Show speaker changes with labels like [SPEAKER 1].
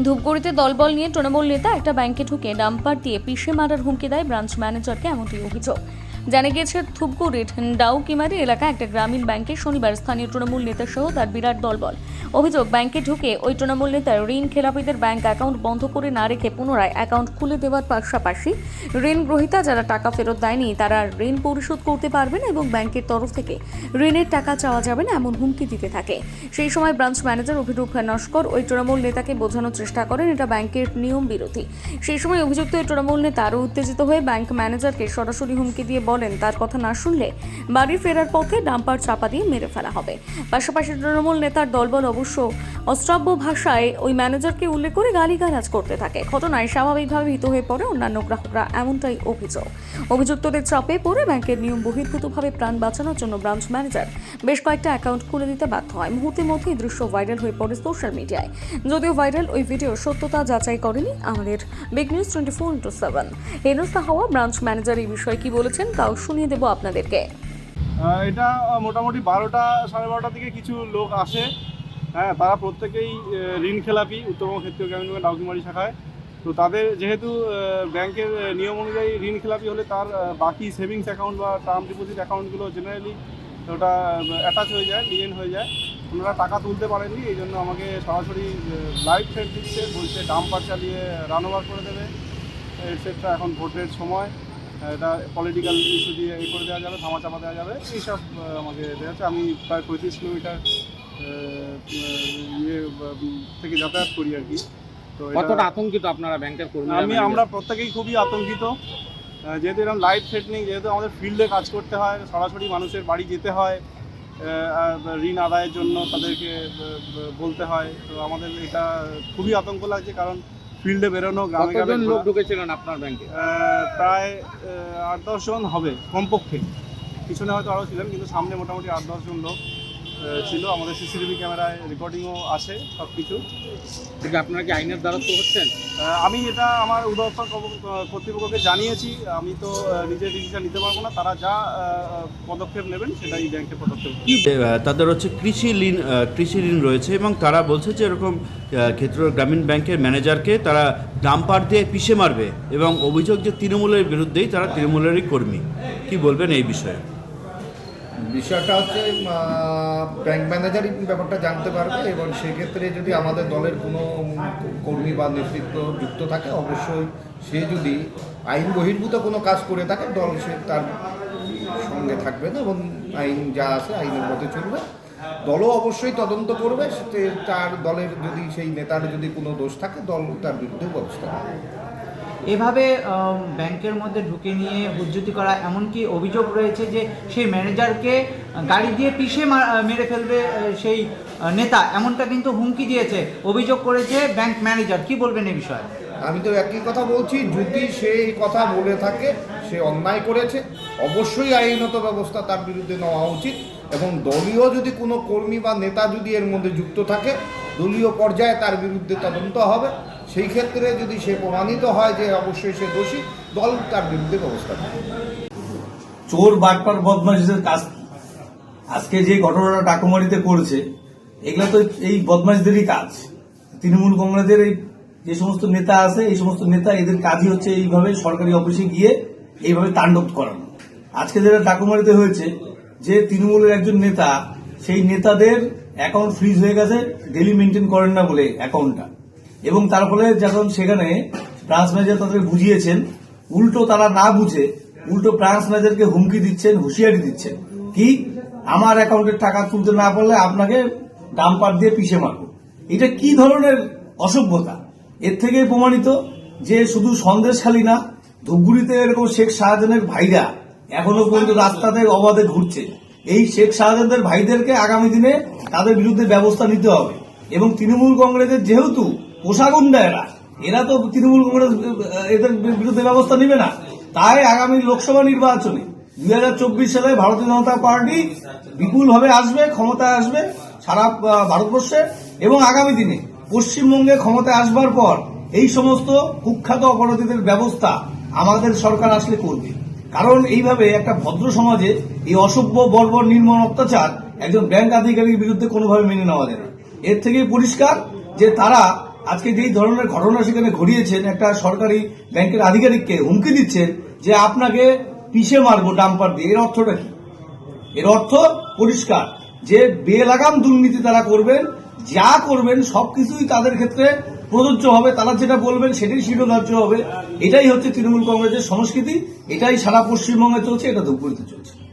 [SPEAKER 1] ধূপগুড়িতে দলবল নিয়ে তৃণমূল নেতা একটা ব্যাংকে ঢুকে ডাম্পার দিয়ে পিষে মারার হুমকি দেয় ব্রাঞ্চ ম্যানেজারকে, এমনটি অভিযোগ। জানা গিয়েছে ধূপগুড়ির ডাউকিমারি এলাকায় একটা গ্রামীণ ব্যাংকে শনিবার স্থানীয় তৃণমূল নেতা সহ তার বিরাট দলবল। অভিযোগ, ব্যাংকে ঢুকে ওই তৃণমূল নেতার ঋণ খেলাপিদের ব্যাংক অ্যাকাউন্ট বন্ধ করে না রেখে পুনরায় অ্যাকাউন্ট খুলে দেওয়ার পাশাপাশি ঋণ গ্রহীতা যারা টাকা ফেরত দেয়নি তারা ঋণ পরিশোধ করতে পারবেন এবং ব্যাংকের তরফ থেকে ঋণের টাকা চাওয়া যাবে না এমন হুমকি দিতে থাকে। সেই সময় ব্রাঞ্চ ম্যানেজার অভিরূপ নস্কর ওই তৃণমূল নেতাকে বোঝানোর চেষ্টা করেন এটা ব্যাংকের নিয়ম বিরোধী। সেই সময় অভিযুক্ত ওই তৃণমূল নেতা আরও উত্তেজিত হয়ে ব্যাংক ম্যানেজারকে সরাসরি হুমকি দিয়ে বলেন তার কথা না শুনলে বাড়ি ফেরার পথে ডাম্পার চাপা দিয়ে মেরে ফেলা হবে। পাশাপাশি তৃণমূল নেতার দলবল অবশ্য অশ্রাব্য ভাষায় ওই ম্যানেজারকে উল্লেখ করে গালিগালাজ করতে থাকে। ঘটনায় স্বাভাবিকভাবে ভীত হয়ে পড়ে অন্যান্য গ্রাহকরা, এমনটাই অভিযোগ। অভিযুক্তদের চাপে পড়ে ব্যাংকের নিয়ম বহির্ভূতভাবে প্রাণ বাঁচানোর জন্য ব্রাঞ্চ ম্যানেজার বেশ কয়েকটা অ্যাকাউন্ট খুলে দিতে বাধ্য হয়। মুহূর্তের মধ্যেই দৃশ্য ভাইরাল হয়ে পড়ে সোশ্যাল মিডিয়ায়। যদিও ভাইরাল ওই ভিডিও সত্যতা যাচাই করেনি আমাদের বিগ নিউজ 24/7। হেনস্থা হওয়া ব্রাঞ্চ ম্যানেজার এই বিষয়ে কি বলেছেন তাও শুনিয়ে দেব আপনাদেরকে।
[SPEAKER 2] এটা মোটামুটি 12টা সাড়ে 12টার দিকে কিছু লোক আসে। হ্যাঁ, তারা প্রত্যেকেই ঋণ খেলাপি উত্তরবঙ্গ ক্ষেত্রীয় গ্রামীণ ব্যাংক ডাউকিমারি শাখায়। তো তাদের যেহেতু ব্যাংকের নিয়ম অনুযায়ী ঋণ খেলাপি হলে তার বাকি সেভিংস অ্যাকাউন্ট বা টার্ম ডিপোজিট অ্যাকাউন্টগুলো জেনারেলি ওটা অ্যাটাচ হয়ে যায়, লিয়েন হয়ে যায়। ওনারা টাকা তুলতে পারেননি, এই জন্য আমাকে সরাসরি লাইভ থ্রেট দিচ্ছে, বলছে ডাম্পার চালিয়ে রান ওভার করে দেবে এটসেট্রা। এখন ভোটের সময় এটা পলিটিক্যাল ইস্যু দিয়ে এই করে দেওয়া যাবে, ধামাচাপা দেওয়া যাবে, এইসব আমাকে দেওয়া হচ্ছে। আমি প্রায় 35 কিলোমিটার থেকে যাতায়াত করি আর কি। তো
[SPEAKER 3] কতটা আতঙ্কিত আপনারা ব্যাংকের কর্মী?
[SPEAKER 2] আমরা প্রত্যেকেই খুবই আতঙ্কিত, যেহেতু এরকম লাইভ থ্রেটনিং, যেহেতু আমাদের ফিল্ডে কাজ করতে হয়, সরাসরি মানুষের বাড়ি যেতে হয়, ঋণ আদায়ের জন্য তাদেরকে বলতে হয়। তো আমাদের এটা খুবই আতঙ্ক লাগছে, কারণ ফিল্ডে বেরোনো, গ্রামে গ্রামে
[SPEAKER 3] লোক ঢুকেছিলেন আপনার ব্যাংকে?
[SPEAKER 2] প্রায় 8-10 জন হবে কমপক্ষে। পিছনে হয়তো আরও ছিলেন, কিন্তু সামনে মোটামুটি 8-10 জন লোক ছিল। আমাদের সিসিটিভি ক্যামেরায় রেকর্ডিংও আছে সব কিছু।
[SPEAKER 3] কিন্তু আপনারা কি আইনের দ্বারস্থ হচ্ছেন?
[SPEAKER 2] আমি এটা আমার উদ্যোক্তা কর্তৃপক্ষকে জানিয়েছি। আমি তো নিজের ডিসিশন নিতে পারবো না, তারা যা পদক্ষেপ নেবেন সেটাই ব্যাংকের পদক্ষেপ।
[SPEAKER 4] তাদের হচ্ছে কৃষি ঋণ রয়েছে এবং তারা বলছে যে এরকম ক্ষেত্রীয় গ্রামীণ ব্যাংকের ম্যানেজারকে তারা ডাম্পার দিয়ে পিষে মারবে এবং অভিযোগ যে তৃণমূলের বিরুদ্ধেই, তারা তৃণমূলেরই কর্মী। কি বলবেন এই বিষয়ে?
[SPEAKER 5] বিষয়টা হচ্ছে ব্যাংক ম্যানেজারই ব্যাপারটা জানতে পারবে, এবং সেক্ষেত্রে যদি আমাদের দলের কোনো কর্মী বা নেতৃত্ব যুক্ত থাকে, অবশ্যই সে যদি আইন বহির্ভূত কোনো কাজ করে থাকে, দল সে তার সঙ্গে থাকবে না এবং আইন যা আছে আইনের মধ্যে চলবে। দলও অবশ্যই তদন্ত করবে, তার দলের যদি সেই নেতার যদি কোনো দোষ থাকে, দল তার বিরুদ্ধে ব্যবস্থা নেবে।
[SPEAKER 6] এভাবে ব্যাংকের মধ্যে ঢুকে নিয়ে হুজ্জতি করা, এমনকি অভিযোগ রয়েছে যে সেই ম্যানেজারকে গাড়ি দিয়ে পিষে মেরে ফেলবে সেই নেতা, এমনটা কিন্তু হুমকি দিয়েছে, অভিযোগ করেছে ব্যাংক ম্যানেজার। কি বলবেন এই বিষয়ে?
[SPEAKER 5] আমি তো একই কথা বলছি, যদি সেই কথা বলে থাকে, সে অন্যায় করেছে, অবশ্যই আইনত ব্যবস্থা তার বিরুদ্ধে নেওয়া উচিত। এবং দলীয় যদি কোনো কর্মী বা নেতা যদি এর মধ্যে যুক্ত থাকে, দলীয় পর্যায়ে তার বিরুদ্ধে তদন্ত হবে। সেই ক্ষেত্রে যদি সে প্রমাণিত হয় যে অবশ্যই সে দোষী, দল তার বিরুদ্ধে ব্যবস্থা নেবে।
[SPEAKER 7] চোর বাটপার বদমাশদের কাজ আজকে যে ঘটনাটা ডাকুমারিতে করেছে, এগুলো তো এই বদমাশদেরই কাজ। তৃণমূল কংগ্রেসের এই যে সমস্ত নেতা আছে, এই সমস্ত নেতা, এদের কাজই হচ্ছে এইভাবে সরকারি অফিসে গিয়ে এইভাবে তাণ্ডব করানো। আজকে যেটা ডাকুমারিতে হয়েছে যে তৃণমূলের একজন নেতা, সেই নেতাদের অ্যাকাউন্ট ফ্রিজ হয়ে গেছে, ডেলি মেনটেন করেন না বলে অ্যাকাউন্টটা, এবং তার ফলে যখন সেখানে ব্রাঞ্চ ম্যানেজার তাদের বুঝিয়েছেন, উল্টো তারা না বুঝে উল্টো ব্রাঞ্চ ম্যানেজারকে হুমকি দিচ্ছেন, হুঁশিয়ারি দিচ্ছেন, কি আমার অ্যাকাউন্টের টাকা তুলতে না পারলে আপনাকে ডাম্পার দিয়ে পিষে মারব। এটা কি ধরনের অসভ্যতা? এর থেকে প্রমাণিত যে শুধু সন্দেশখালী না, ধূপগুড়িতে এরকম শেখ শাহজাহানের ভাইরা এখনো পর্যন্ত রাস্তাতে অবাধে ঘুরছে। এই শেখ শাহজাহানদের ভাইদেরকে আগামী দিনে তাদের বিরুদ্ধে ব্যবস্থা নিতে হবে। এবং তৃণমূল কংগ্রেসের যেহেতু পোষাগুন্ডা এরা তো তৃণমূল কংগ্রেস এদের বিরুদ্ধে ব্যবস্থা নেবে না, তাই আগামী লোকসভা নির্বাচনে 2024 সালে ভারতীয় জনতা পার্টি বিপুলভাবে আসবে, ক্ষমতায় আসবে সারা ভারতবর্ষে, এবং আগামী দিনে পশ্চিমবঙ্গে ক্ষমতায় আসবার পর এই সমস্ত কুখ্যাত অপরাধীদের ব্যবস্থা আমাদের সরকার আসলে করবে। কারণ এইভাবে একটা ভদ্র সমাজে এই অসভ্য বর্বর নির্মম অত্যাচার একজন ব্যাংক আধিকারিকের বিরুদ্ধে কোনোভাবে মেনে নেওয়া যায় না। এর থেকেই পরিষ্কার যে তারা আজকে যেই ধরনের ঘটনা সেখানে ঘটিয়েছেন, একটা সরকারি ব্যাংকের আধিকারিককে হুমকি দিচ্ছেন যে আপনাকে পিষে মারবো ডাম্পার দিয়ে, এর অর্থটা কি? এর অর্থ পরিষ্কার যে বেলাগাম দুর্নীতি তারা করবেন, যা করবেন সবকিছুই তাদের ক্ষেত্রে প্রযোজ্য হবে, তারা যেটা বলবেন সেটাই শিরোধার্য হবে। এটাই হচ্ছে তৃণমূল কংগ্রেসের সংস্কৃতি, এটাই সারা পশ্চিমবঙ্গে চলছে, এটা ধূপগুড়িতে চলছে।